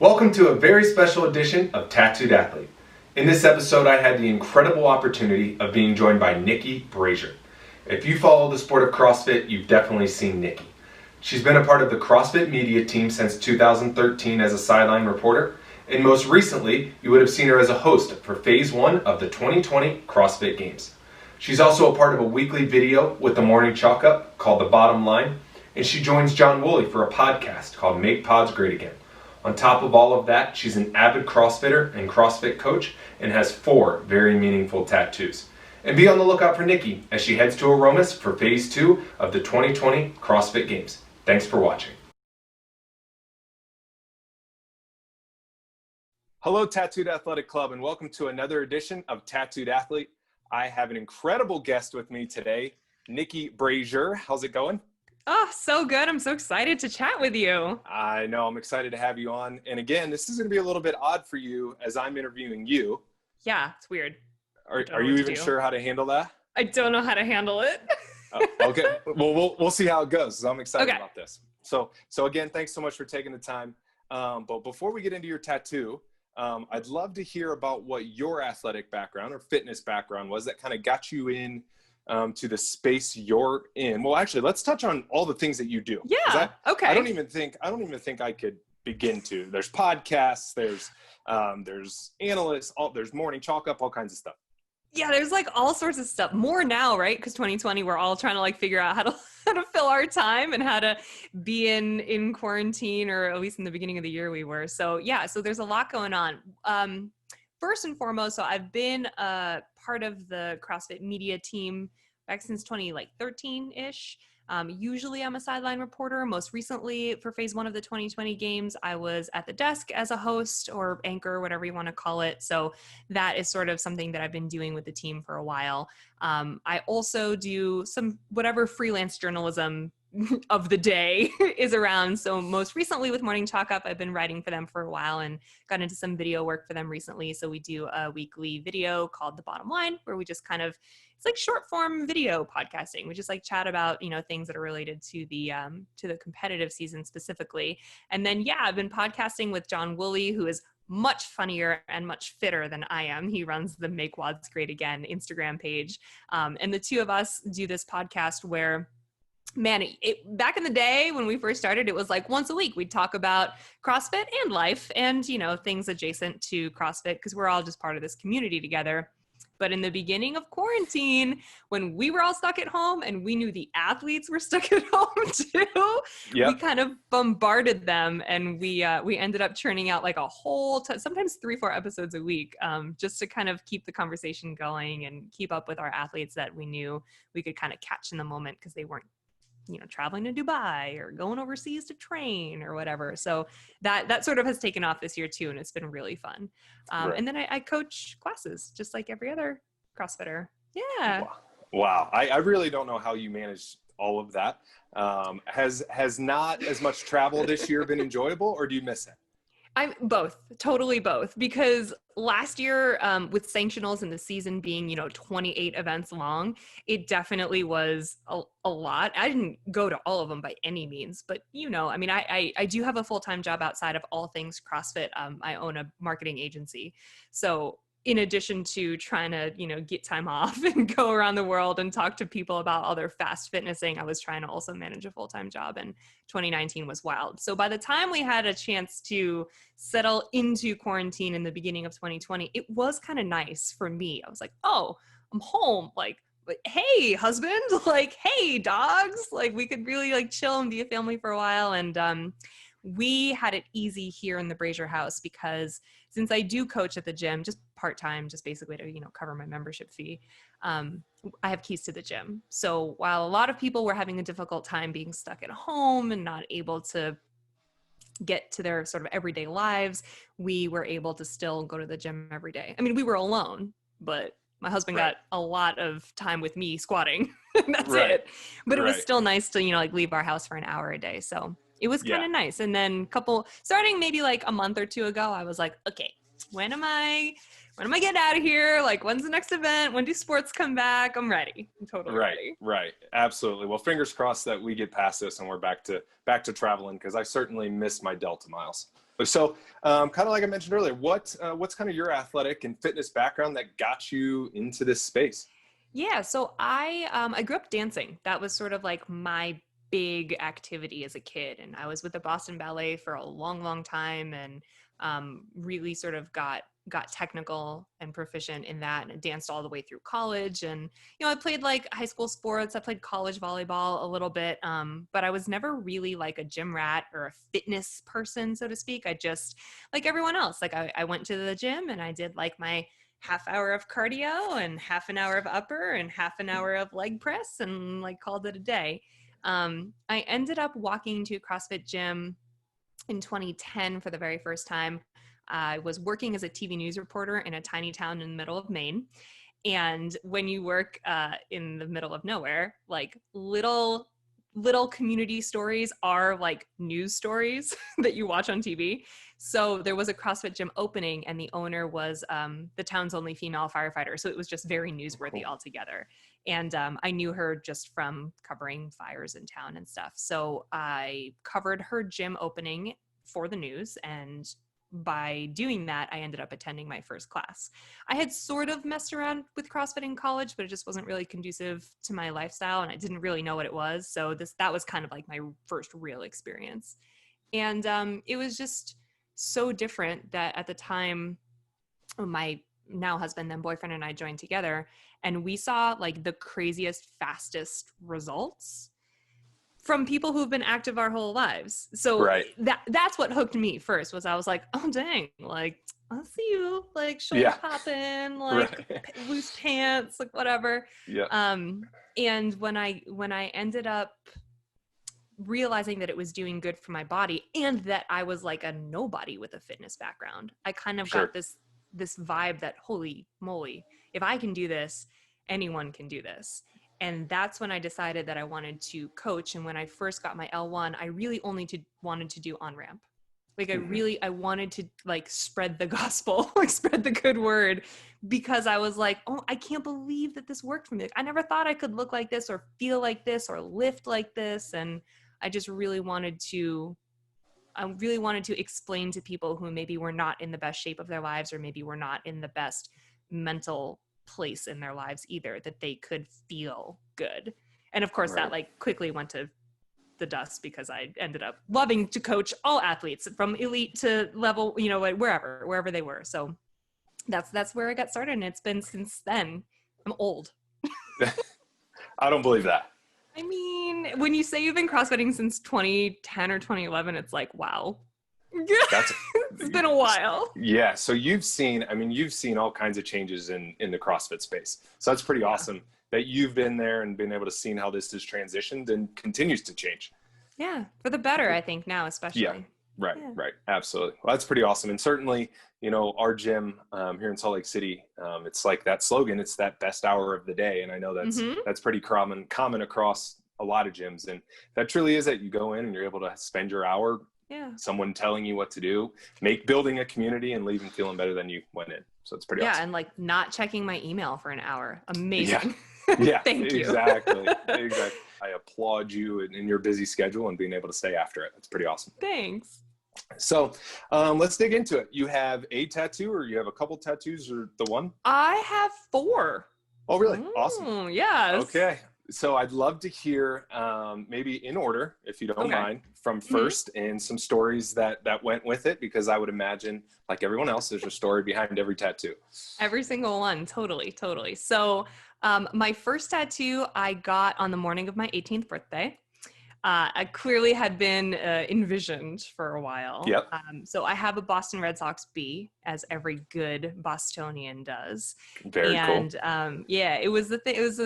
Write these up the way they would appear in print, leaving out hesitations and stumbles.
Welcome to a very special edition of Tattooed Athlete. In this episode, I had the incredible opportunity of being joined by Niki Brazier. If you follow the sport of CrossFit, you've definitely seen Niki. She's been a part of the CrossFit media team since 2013 as a sideline reporter, and most recently, you would have seen her as a host for Phase 1 of the 2020 CrossFit Games. She's also a part of a weekly video with the Morning Chalk Up called The Bottom Line, and she joins John Woolley for a podcast called Make Pods Great Again. On top of all of that, she's an avid CrossFitter and CrossFit coach and has 4 very meaningful tattoos. And be on the lookout for Niki as she heads to Aromas for Phase 2 of the 2020 CrossFit Games. Thanks for watching. Hello, Tattooed Athletic Club, and welcome to another edition of Tattooed Athlete. I have an incredible guest with me today, Niki Brazier. How's it going? Oh, so good. I'm so excited to chat with you. I know. I'm excited to have you on. And again, this is going to be a little bit odd for you as I'm interviewing you. Yeah, it's weird. Are you even sure how to handle that? I don't know how to handle it. Oh, okay. Well, we'll see how it goes. I'm excited about this. So again, thanks so much for taking the time. But before we get into your tattoo, I'd love to hear about what your athletic background or fitness background was that kind of got you in to the space you're in. Well, actually, let's touch on all the things that you do. Yeah. Okay. I don't even think I could begin to. There's podcasts, there's analysts, there's Morning Chalk Up, all kinds of stuff. Yeah, there's like all sorts of stuff. More now, right? Because 2020, we're all trying to like figure out how to fill our time and how to be in quarantine, or at least in the beginning of the year we were. So yeah, so there's a lot going on. First and foremost, so I've been part of the CrossFit media team back since 2013-ish. Usually I'm a sideline reporter. Most recently for Phase 1 of the 2020 Games, I was at the desk as a host or anchor, whatever you want to call it. So that is sort of something that I've been doing with the team for a while. I also do some whatever freelance journalism of the day is around. So most recently with Morning Chalk Up, I've been writing for them for a while and got into some video work for them recently. So we do a weekly video called The Bottom Line, where we just kind of, it's like short form video podcasting. We just like chat about, things that are related to the competitive season specifically. And then, yeah, I've been podcasting with John Woolley, who is much funnier and much fitter than I am. He runs the Make Wads Great Again Instagram page. And the two of us do this podcast where, man, back in the day when we first started, it was like once a week we'd talk about CrossFit and life and, things adjacent to CrossFit, because we're all just part of this community together. But in the beginning of quarantine, when we were all stuck at home and we knew the athletes were stuck at home too, we kind of bombarded them, and we ended up churning out like a whole, sometimes 3-4 episodes a week, just to kind of keep the conversation going and keep up with our athletes that we knew we could kind of catch in the moment because they weren't traveling to Dubai or going overseas to train or whatever. So that sort of has taken off this year too. And it's been really fun. Right. And then I coach classes just like every other CrossFitter. Yeah. Wow. I really don't know how you manage all of that. Has not as much travel this year been enjoyable, or do you miss it? I'm both, totally both, because last year with sanctionals and the season being, 28 events long, it definitely was a lot. I didn't go to all of them by any means, but I do have a full-time job outside of all things CrossFit. I own a marketing agency. So in addition to trying to, get time off and go around the world and talk to people about all their fast fitnessing, I was trying to also manage a full-time job, and 2019 was wild. So by the time we had a chance to settle into quarantine in the beginning of 2020, it was kind of nice for me. I was like, oh, I'm home. Like, hey, husband, like, hey, dogs, like we could really like chill and be a family for a while. And we had it easy here in the Brazier house because since I do coach at the gym, just part-time, just basically to, cover my membership fee, I have keys to the gym. So while a lot of people were having a difficult time being stuck at home and not able to get to their sort of everyday lives, we were able to still go to the gym every day. I mean, we were alone, but my husband got a lot of time with me squatting. That's it. But it was still nice to, leave our house for an hour a day. So it was kind of nice. And then starting maybe like a month or two ago, I was like, okay, when am I when am I getting out of here? Like, when's the next event? When do sports come back? I'm ready. I'm totally ready. Right. Absolutely. Well, fingers crossed that we get past this and we're back to traveling, because I certainly miss my Delta miles. So kind of like I mentioned earlier, what's kind of your athletic and fitness background that got you into this space? Yeah. So I grew up dancing. That was sort of like my big activity as a kid. And I was with the Boston Ballet for a long, long time, and really sort of got technical and proficient in that, and danced all the way through college. And, I played like high school sports. I played college volleyball a little bit. But I was never really like a gym rat or a fitness person, so to speak. I just, like everyone else, like I went to the gym and I did like my half hour of cardio and half an hour of upper and half an hour of leg press, and like called it a day. I ended up walking to a CrossFit gym in 2010 for the very first time. I was working as a TV news reporter in a tiny town in the middle of Maine. And when you work in the middle of nowhere, like little community stories are like news stories that you watch on TV. So there was a CrossFit gym opening, and the owner was the town's only female firefighter. So it was just very newsworthy altogether. And I knew her just from covering fires in town and stuff. So I covered her gym opening for the news, and by doing that, I ended up attending my first class. I had sort of messed around with CrossFit in college, but it just wasn't really conducive to my lifestyle, and I didn't really know what it was. So that was kind of like my first real experience. And it was just so different that at the time, my now husband, then boyfriend, and I joined together, and we saw like the craziest, fastest results from people who've been active our whole lives. So that's what hooked me first. Was I was like, oh dang, like I'll see you, like shoulder popping, like loose pants, like whatever. Yeah. And when I ended up realizing that it was doing good for my body, and that I was like a nobody with a fitness background, I kind of got this vibe that, holy moly, if I can do this, anyone can do this. And that's when I decided that I wanted to coach. And when I first got my L1, I really only wanted to do on-ramp. Like I wanted to like spread the gospel, like spread the good word, because I was like, oh, I can't believe that this worked for me. Like, I never thought I could look like this or feel like this or lift like this. And I just really wanted to explain to people who maybe were not in the best shape of their lives, or maybe were not in the best mental place in their lives either, that they could feel good. And of course that like quickly went to the dust, because I ended up loving to coach all athletes from elite to level, wherever they were. So that's where I got started, and it's been since then. I'm old. I don't believe that. I mean, when you say you've been CrossFitting since 2010 or 2011, it's like, wow. It's been a while. Yeah. So you've seen all kinds of changes in the CrossFit space. So that's pretty awesome that you've been there and been able to see how this has transitioned and continues to change. Yeah. For the better, I think now, especially. Yeah. Right. Absolutely. Well, that's pretty awesome. And certainly, our gym here in Salt Lake City, it's like that slogan, it's that best hour of the day. And I know that's pretty common across a lot of gyms. And that truly is it. You go in and you're able to spend your hour, someone telling you what to do, building a community, and leaving feeling better than you went in. So it's pretty awesome. And like not checking my email for an hour. Amazing. Yeah. Thank you. Exactly. I applaud you in your busy schedule and being able to stay after it. It's pretty awesome. Thanks. So let's dig into it. You have a tattoo, or you have a couple tattoos, or the one? I have 4. Oh, really? Awesome. Yes. Okay. So I'd love to hear maybe in order, if you don't mind, from first, and some stories that went with it, because I would imagine, like everyone else, there's a story behind every tattoo. Every single one. Totally. So my first tattoo I got on the morning of my 18th birthday. I clearly had been envisioned for a while. Yep. So I have a Boston Red Sox B, as every good Bostonian does. Very cool. And it was the thing. It was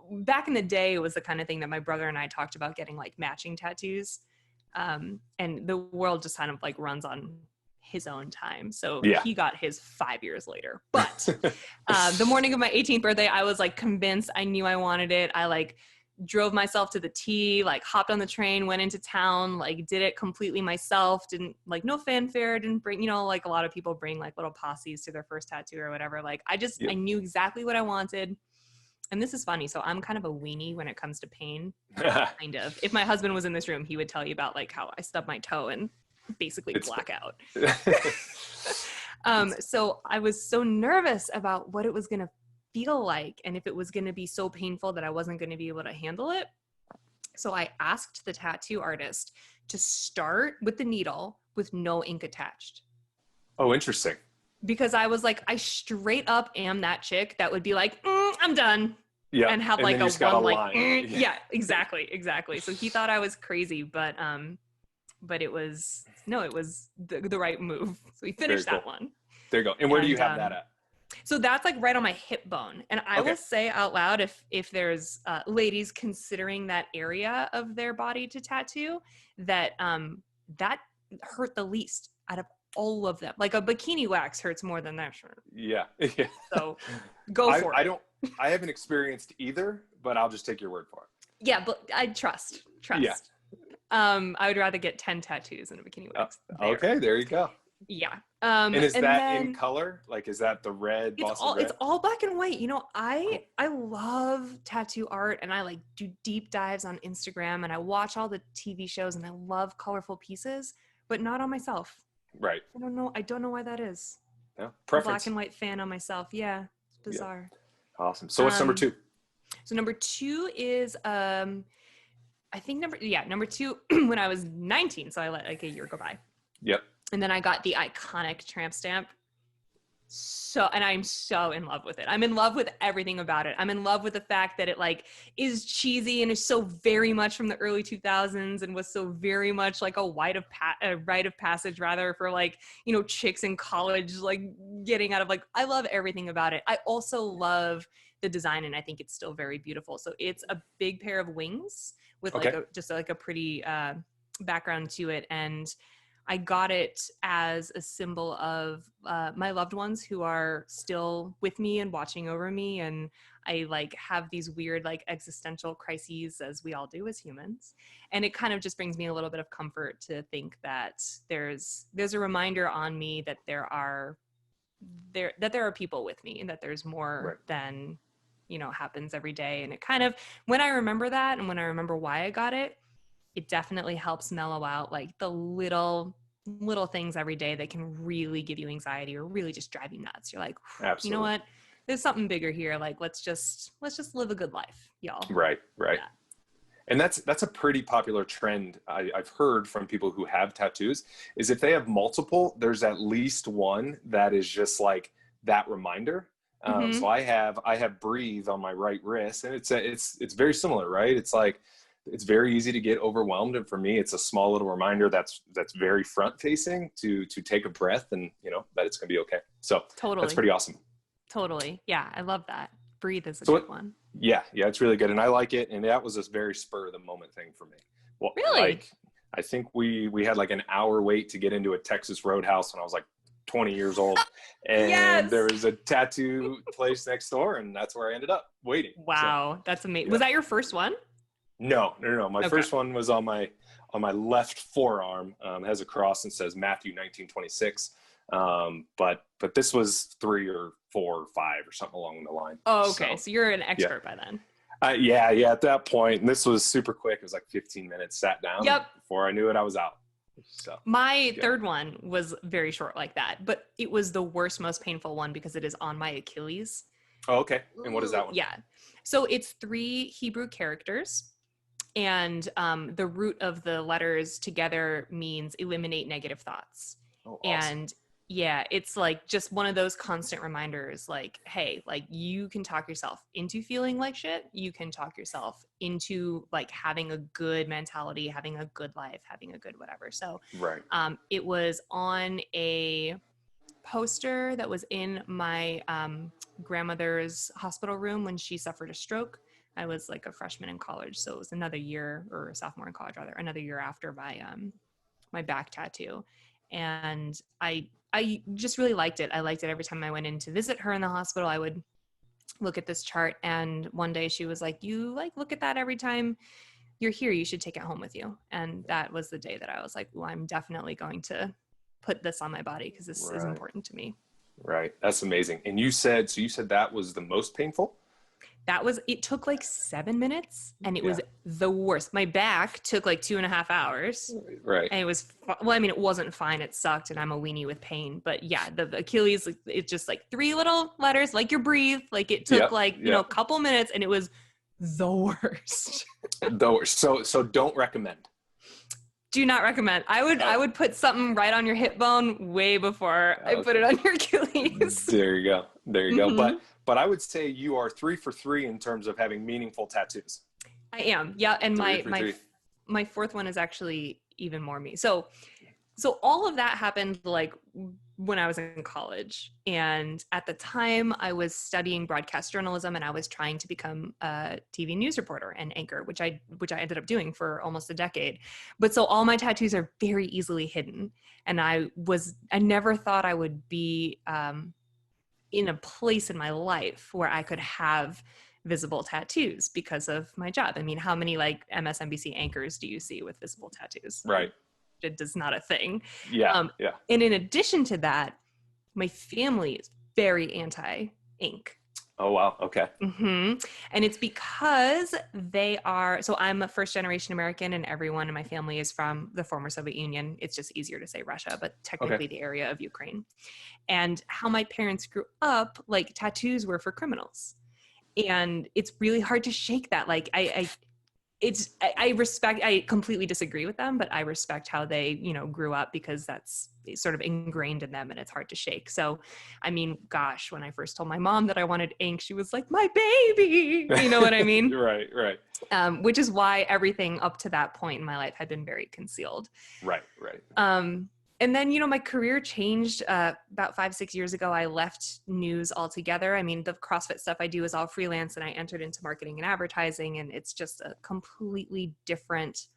back in the day. It was the kind of thing that my brother and I talked about getting, like matching tattoos. And the world just kind of like runs on his own time. So he got his 5 years later. But the morning of my 18th birthday, I was like convinced. I knew I wanted it. I like drove myself to the T, like hopped on the train, went into town, like did it completely myself. Didn't like no fanfare, didn't bring, like a lot of people bring like little posses to their first tattoo or whatever. Like I knew exactly what I wanted. And this is funny. So I'm kind of a weenie when it comes to pain. Kind of. If my husband was in this room, he would tell you about like how I stubbed my toe and basically black out. So I was so nervous about what it was going to feel like and if it was going to be so painful that I wasn't going to be able to handle it. So I asked the tattoo artist to start with the needle with no ink attached. Oh, interesting. Because I was like, I straight up am that chick that would be like, I'm done. Yeah. And have like a one like, yeah, exactly. So he thought I was crazy, but it was the right move. So we finished that one. There you go. And where do you have that at? So that's like right on my hip bone. And I will say out loud, if there's ladies considering that area of their body to tattoo, that that hurt the least out of all of them. Like a bikini wax hurts more than that shirt. Yeah. So go for it. I haven't experienced either, but I'll just take your word for it. Yeah, but I trust. Yeah. I would rather get 10 tattoos than a bikini wax. Okay, there you go. Yeah. And is that in color? Like, is that the red? It's all black and white. I love tattoo art, and I like do deep dives on Instagram, and I watch all the TV shows, and I love colorful pieces, but not on myself. Right. I don't know why that is. Yeah. Preference. Black and white fan on myself. Yeah. It's bizarre. Yeah. Awesome. So what's number 2? So number 2 is I think number 2 when I was 19. So I let like a year go by. Yep. And then I got the iconic tramp stamp. And I'm so in love with it. I'm in love with everything about it. I'm in love with the fact that it like is cheesy and is so very much from the early 2000s and was so very much like a rite of passage rather for like, chicks in college, like getting out of like, I love everything about it. I also love the design and I think it's still very beautiful. So it's a big pair of wings with like a pretty background to it. And I got it as a symbol of my loved ones who are still with me and watching over me. And I like have these weird like existential crises as we all do as humans. And it kind of just brings me a little bit of comfort to think that there's a reminder on me that there are people with me and that there's more than, happens every day. And it kind of, when I remember that and when I remember why I got it, it definitely helps mellow out like the little things every day that can really give you anxiety or really just drive you nuts. You're like, absolutely. You know what? There's something bigger here. Like, let's just live a good life, y'all. Right. Yeah. And that's a pretty popular trend I've heard from people who have tattoos is if they have multiple, there's at least one that is just like that reminder. So I have breathe on my right wrist and it's very similar, right? It's like, it's very easy to get overwhelmed. And for me, it's a small little reminder that's very front facing to take a breath and, that it's going to be okay. So totally. That's pretty awesome. Totally. Yeah. I love that. Breathe is a good one. Yeah. It's really good. And I like it. And that was this very spur of the moment thing for me. Well, really? Like, I think we had like an hour wait to get into a Texas Roadhouse when I was like 20 years old. And there was a tattoo place next door. And that's where I ended up waiting. Wow. So, that's amazing. Yeah. Was that your first one? No. My first one was on my left forearm. Has a cross and says Matthew 19:26. But this was 3 or 4 or 5 or something along the line. Oh, okay. So you're an expert by then. Yeah. At that point, and this was super quick. It was like 15 minutes. Sat down. Yep. Before I knew it, I was out. So my third one was very short like that, but it was the worst, most painful one because it is on my Achilles. Oh, okay. And what is that one? Yeah. So it's 3 Hebrew characters. And the root of the letters together means eliminate negative thoughts. Oh, awesome. And yeah, it's like just one of those constant reminders like, hey, like you can talk yourself into feeling like shit. You can talk yourself into like having a good mentality, having a good life, having a good whatever. So it was on a poster that was in my grandmother's hospital room when she suffered a stroke. I was like a freshman in college. So it was another year or a sophomore in college, rather, another year after my back tattoo. And I just really liked it. I liked it every time I went in to visit her in the hospital. I would look at this chart. And one day she was like, you like look at that every time you're here, you should take it home with you. And that was the day that I was like, well, I'm definitely going to put this on my body because this is important to me. Right. That's amazing. And you said that was the most painful? It took like 7 minutes and it was the worst. My back took like 2.5 hours. Right. And it was, well, I mean, it wasn't fine. It sucked and I'm a weenie with pain, but yeah, the Achilles, it's just like 3 little letters, like your breathe. Like it took you know, a couple minutes and it was the worst. The worst. So don't recommend. Do not recommend. I would put something right on your hip bone way before I put it on your Achilles. There you go. Mm-hmm. But I would say you are 3 for 3 in terms of having meaningful tattoos. I am. Yeah. And my fourth one is actually even more me. So all of that happened like when I was in college. And at the time I was studying broadcast journalism and I was trying to become a TV news reporter and anchor, which I ended up doing for almost a decade. But so all my tattoos are very easily hidden. And I never thought I would be, in a place in my life where I could have visible tattoos because of my job. I mean, how many like MSNBC anchors do you see with visible tattoos? Right. It is not a thing. Yeah. And in addition to that, my family is very anti-ink. Oh, wow. Okay. Mm-hmm. And it's because so I'm a first generation American and everyone in my family is from the former Soviet Union. It's just easier to say Russia, but technically the area of Ukraine. And how my parents grew up, like tattoos were for criminals. And it's really hard to shake that. Like I completely disagree with them, but I respect how they, you know, grew up because that's sort of ingrained in them and it's hard to shake. So, I mean, gosh, when I first told my mom that I wanted ink, she was like, my baby, you know what I mean? Right. Which is why everything up to that point in my life had been very concealed. Right. And then, you know, my career changed about 5-6 years ago. I left news altogether. I mean, the CrossFit stuff I do is all freelance and I entered into marketing and advertising and it's just a completely different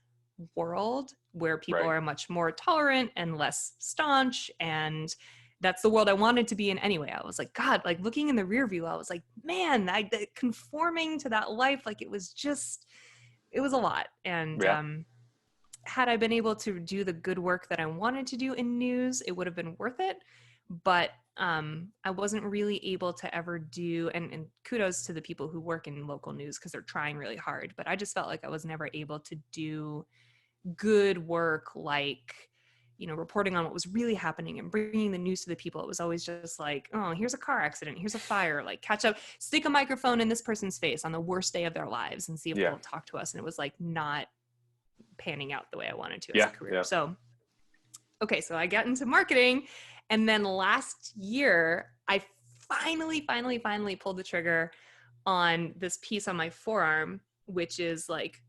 world where people are much more tolerant and less staunch. And that's the world I wanted to be in anyway. I was like, God, like looking in the rear view, I was like, man, conforming to that life, like it was a lot. And had I been able to do the good work that I wanted to do in news, it would have been worth it. But I wasn't really able to ever do, and kudos to the people who work in local news because they're trying really hard. But I just felt like I was never able to do good work like, you know, reporting on what was really happening and bringing the news to the people. It was always just like, oh, here's a car accident, here's a fire, like catch up, stick a microphone in this person's face on the worst day of their lives and see if they'll talk to us. And it was like not panning out the way I wanted to as a career. So I got into marketing and then last year I finally pulled the trigger on this piece on my forearm, which is like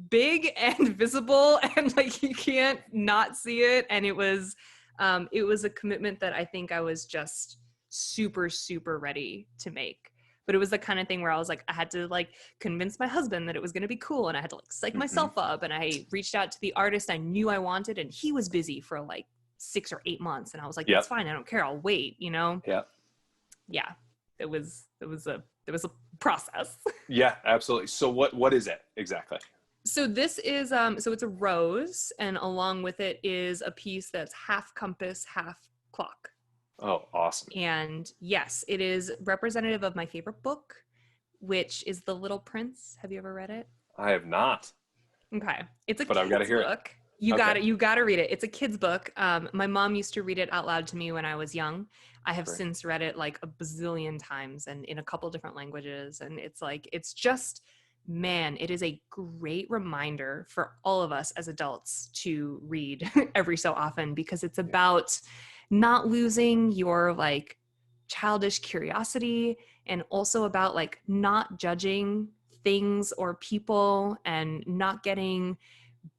big and visible and like you can't not see it. And it was a commitment that I think I was just super, super ready to make. But it was the kind of thing where I was like, I had to like convince my husband that it was going to be cool. And I had to like psych myself up. And I reached out to the artist I knew I wanted. And he was busy for like 6 or 8 months. And I was like, that's fine. I don't care. I'll wait, you know? Yeah. It was a process. Yeah, absolutely. So what is it exactly? So this is, so it's a rose. And along with it is a piece that's half compass, half clock. Oh, awesome. And yes, it is representative of my favorite book, which is The Little Prince. Have you ever read it? I have not. Okay. It's a but I've got to hear book. It. You got to read it. It's a kid's book. My mom used to read it out loud to me when I was young. I have since read it like a bazillion times and in a couple different languages. And it's just, man, it is a great reminder for all of us as adults to read every so often because it's about not losing your like childish curiosity and also about like not judging things or people and not getting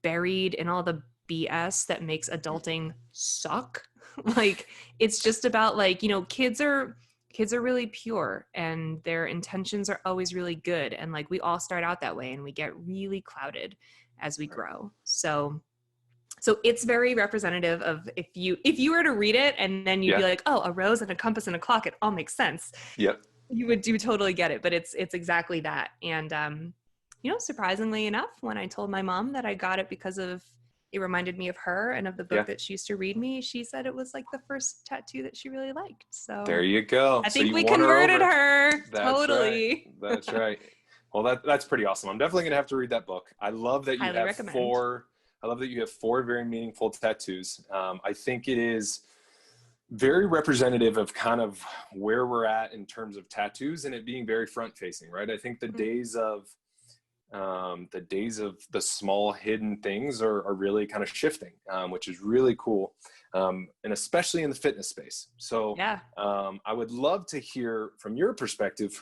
buried in all the BS that makes adulting suck. Like it's just about like, you know, kids are really pure and their intentions are always really good. And like we all start out that way and we get really clouded as we grow. So it's very representative of if you were to read it and then you'd be like, oh, a rose and a compass and a clock, it all makes sense. Yep. You totally get it, but it's exactly that. And surprisingly enough, when I told my mom that I got it because of it reminded me of her and of the book Yeah. that she used to read me, she said it was like the first tattoo that she really liked. There So you go. I So think you we won her converted over. her. That's right. Totally. That's right. Well, that's pretty awesome. I'm definitely gonna have to read that book. I love that you Highly have recommend. four. I love that you have four very meaningful tattoos. I think it is very representative of kind of where we're at in terms of tattoos and it being very front facing, right? I think the days of the small hidden things are really kind of shifting, which is really cool, and especially in the fitness space. So Yeah. I would love to hear from your perspective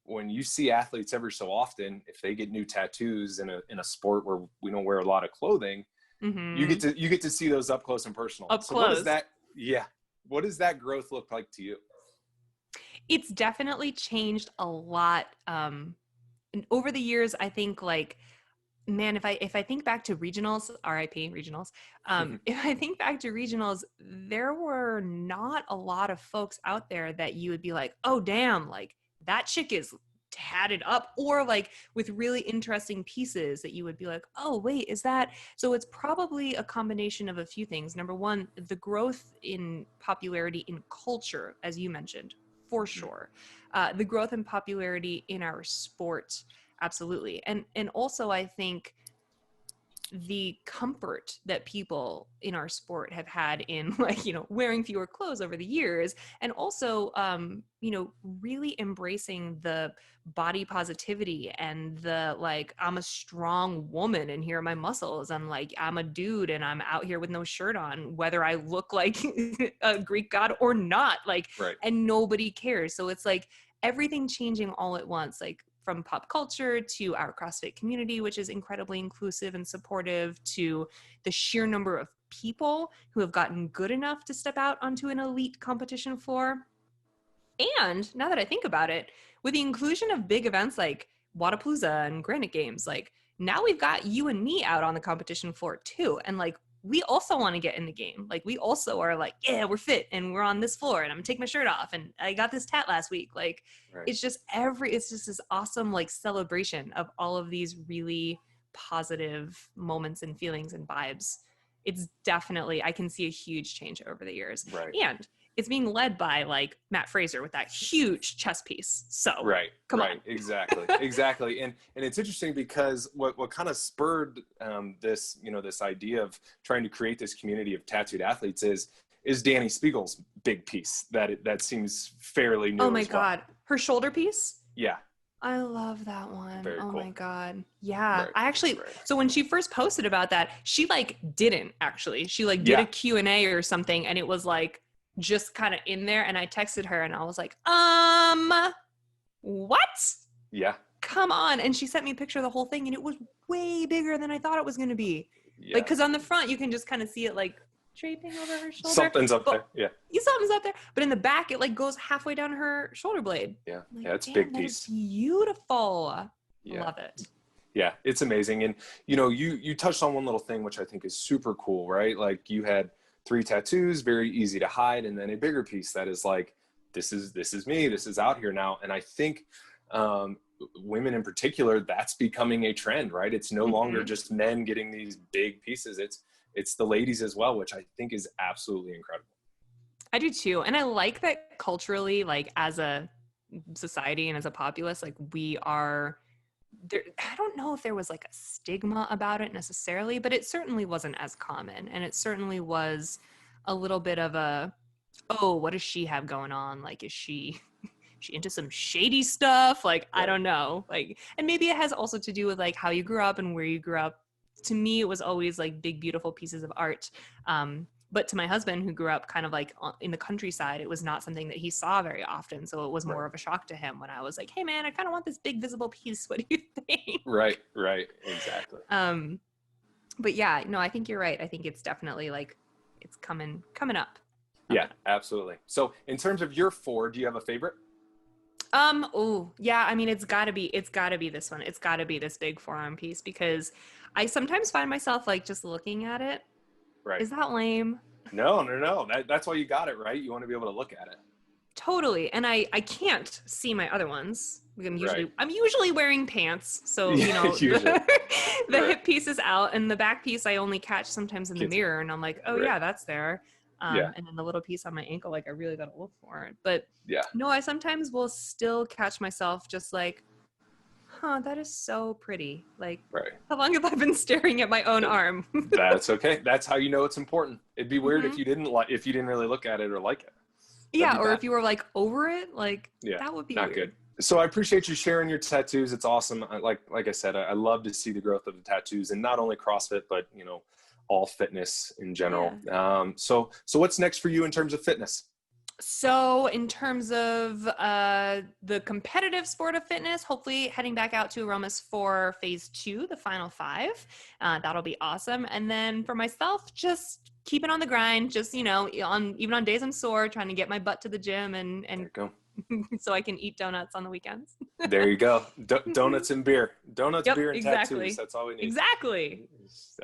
when you see athletes every so often, if they get new tattoos in a sport where we don't wear a lot of clothing, you get to see those up close and personal. Up So close. what does that growth look like to you? It's definitely changed a lot. And over the years, I think like, man, if I think back to regionals, RIP regionals, if I think back to regionals, there were not a lot of folks out there that you would be like, oh damn, like that chick is tatted up, or like with really interesting pieces that you would be like, oh wait, is that? So it's probably a combination of a few things. Number one, the growth in popularity in culture, as you mentioned, for sure. The growth in popularity in our sport, absolutely. And also I think the comfort that people in our sport have had in like, wearing fewer clothes over the years, and also, really embracing the body positivity and the like, I'm a strong woman and here are my muscles, and like, I'm a dude and I'm out here with no shirt on, whether I look like a Greek god or not, like, Right. and nobody cares. So it's like everything changing all at once, like from pop culture to our CrossFit community, which is incredibly inclusive and supportive, to the sheer number of people who have gotten good enough to step out onto an elite competition floor. And now that I think about it, with the inclusion of big events like Wadapalooza and Granite Games, like now we've got you and me out on the competition floor too. And like, we also want to get in the game. Like we also are like, yeah, we're fit and we're on this floor and I'm gonna take my shirt off and I got this tat last week. Like, Right. it's just this awesome like celebration of all of these really positive moments and feelings and vibes. It's definitely, I can see a huge change over the years. Right. And it's being led by like Matt Fraser with that huge chess piece. So come on. Exactly. And it's interesting because what kind of spurred this idea of trying to create this community of tattooed athletes is Danny Spiegel's big piece that seems fairly new. Oh my as well. God. Her shoulder piece? Yeah. I love that one. Very cool. My God. Yeah. Right. I actually, so when she first posted about that, she like didn't actually, she like did Yeah. a Q&A or something. And it was like just kind of in there. And I texted her and I was like, what? Yeah. Come on. And she sent me a picture of the whole thing and it was way bigger than I thought it was going to be. Yeah. Like, cause on the front, you can just kind of see it like draping over her shoulder. Something's up there. Yeah. Something's up there. But in the back, it like goes halfway down her shoulder blade. Yeah. Like, Yeah. It's a big that piece. is beautiful. Yeah. Love it. Yeah. It's amazing. And, you touched on one little thing, which I think is super cool, right? Like you had 3 tattoos, very easy to hide. And then a bigger piece that is like, this is me, this is out here now. And I think, women in particular, that's becoming a trend, right? It's no longer just men getting these big pieces. It's the ladies as well, which I think is absolutely incredible. I do too. And I like that culturally, like as a society and as a populace, like we are there. I don't know if there was like a stigma about it necessarily, but it certainly wasn't as common. And it certainly was a little bit of a, oh, what does she have going on? Like, is she into some shady stuff? Like, right. I don't know. Like, and maybe it has also to do with like how you grew up and where you grew up. To me, it was always like big, beautiful pieces of art. But to my husband, who grew up kind of like in the countryside, it was not something that he saw very often. So it was more of a shock to him when I was like, hey man, I kind of want this big visible piece. What do you think? Right. Exactly. But yeah, no, I think you're right. I think it's definitely like, it's coming up. Yeah, absolutely. So in terms of your 4, do you have a favorite? Oh yeah. I mean, it's gotta be this one. It's gotta be this big forearm piece because I sometimes find myself like just looking at it. Right. Is that lame? No. That's why you got it, right? You want to be able to look at it. Totally. And I can't see my other ones. Right. I'm usually wearing pants. So, you Yeah, know, usually. the Right. hip piece is out and the back piece I only catch sometimes in the Kids. mirror and I'm like, oh Right. yeah, that's there. Yeah. And then the little piece on my ankle, like I really got to look for it. But Yeah. no, I sometimes will still catch myself just like, huh, that is so pretty. Like, Right. how long have I been staring at my own arm? That's okay. That's how you know it's important. It'd be weird if Mhm. you didn't if you didn't really look at it or like it. That'd Yeah, be or bad. if you were like over it, like Yeah. that would be Not weird. good. So I appreciate you sharing your tattoos. It's awesome. Like I said, I love to see the growth of the tattoos, and not only CrossFit, but all fitness in general. Yeah. So what's next for you in terms of fitness? So in terms of the competitive sport of fitness, hopefully heading back out to Aromas for phase 2, the final 5. That'll be awesome. And then for myself, just keeping on the grind, just, even on days I'm sore, trying to get my butt to the gym and There you go. so I can eat donuts on the weekends. There you go. Donuts and beer. Donuts, Yep, beer, and exactly. tattoos. That's all we need. Exactly. So,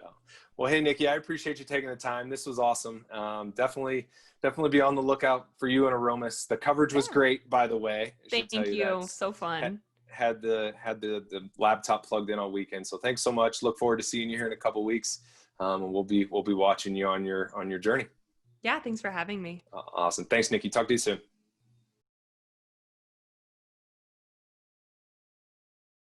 well, hey, Niki, I appreciate you taking the time. This was awesome. Definitely be on the lookout for you and Aromas. The coverage was great, by the way. I should Thank tell you. that. So fun. Had the laptop plugged in all weekend. So thanks so much. Look forward to seeing you here in a couple weeks. And we'll be watching you on your journey. Yeah, thanks for having me. Awesome. Thanks, Niki. Talk to you soon.